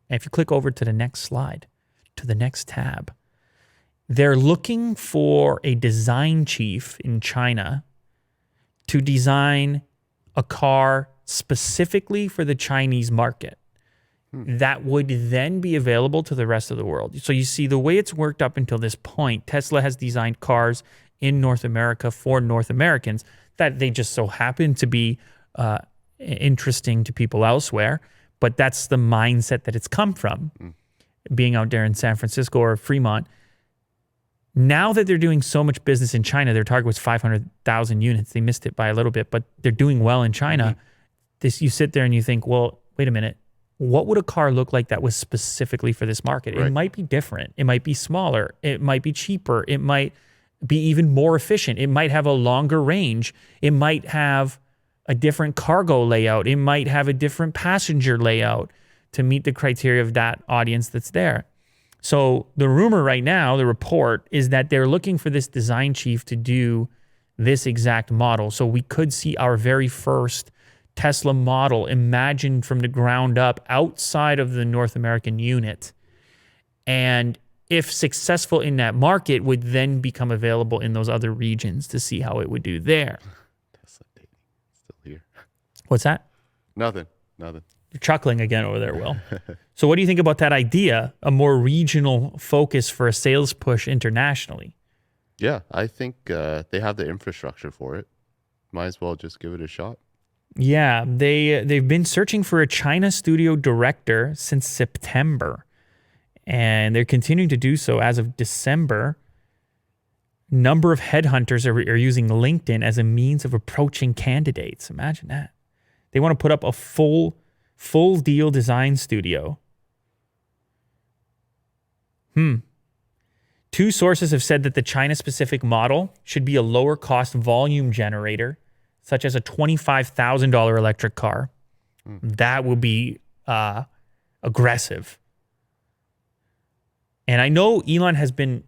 And if you click over to the next slide, to the next tab, they're looking for a design chief in China to design a car specifically for the Chinese market that would then be available to the rest of the world. So you see the way it's worked up until this point, Tesla has designed cars in North America for North Americans that they just so happen to be interesting to people elsewhere. But that's the mindset that it's come from, being out there in San Francisco or Fremont. Now that they're doing so much business in China, their target was 500,000 units. They missed it by a little bit, but they're doing well in China. You sit there and you think, well, wait a minute. What would a car look like that was specifically for this market? Right. It might be different. It might be smaller. It might be cheaper. It might be even more efficient. It might have a longer range. It might have a different cargo layout. It might have a different passenger layout to meet the criteria of that audience that's there. So the rumor right now, the report, is that they're looking for this design chief to do this exact model. So we could see our very first Tesla model imagined from the ground up outside of the North American unit. And if successful in that market, would then become available in those other regions to see how it would do there. Tesla dating. Still here. What's that? Nothing. You're chuckling again over there, Will. So what do you think about that idea, a more regional focus for a sales push internationally? Yeah, I think they have the infrastructure for it. Might as well just give it a shot. Yeah, they've been searching for a China studio director since September, and they're continuing to do so as of December. Number of headhunters are using LinkedIn as a means of approaching candidates. Imagine that. They want to put up a full deal design studio. Two sources have said that the China-specific model should be a lower-cost volume generator, such as a $25,000 electric car. That will be aggressive. And I know Elon has been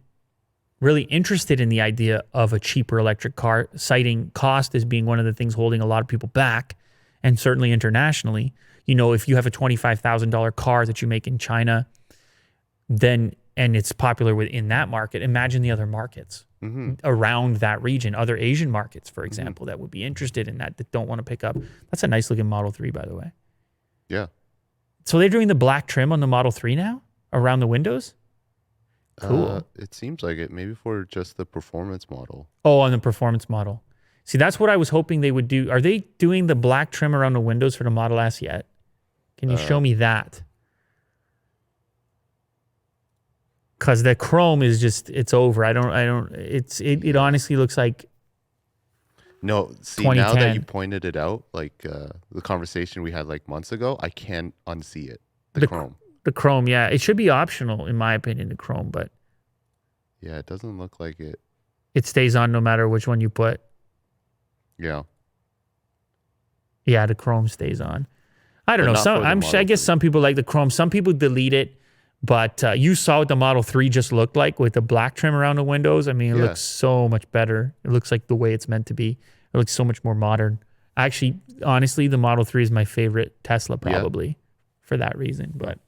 really interested in the idea of a cheaper electric car, citing cost as being one of the things holding a lot of people back, and certainly internationally. You know, if you have a $25,000 car that you make in China, then and it's popular within that market, imagine the other markets around that region, other Asian markets, for example, that would be interested in that don't want to pick up. That's a nice looking Model 3, by the way. Yeah. So they're doing the black trim on the Model 3 now around the windows? Cool. It seems like it, maybe for just the performance model. Oh, on the performance model. See, that's what I was hoping they would do. Are they doing the black trim around the windows for the Model S yet? Can you show me that? Because the chrome is just, it's over. It honestly looks like No, see, now that you pointed it out, like the conversation we had like months ago, I can't unsee it. The chrome. The chrome, yeah. It should be optional, in my opinion, the chrome, but yeah, it doesn't look like it. It stays on no matter which one you put. Yeah. Yeah, the chrome stays on. I don't know. I guess some people like the chrome. Some people delete it. But you saw what the Model 3 just looked like with the black trim around the windows. I mean, it looks so much better. It looks like the way it's meant to be. It looks so much more modern. Actually, honestly, the Model 3 is my favorite Tesla probably for that reason. But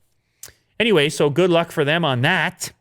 anyway, so good luck for them on that.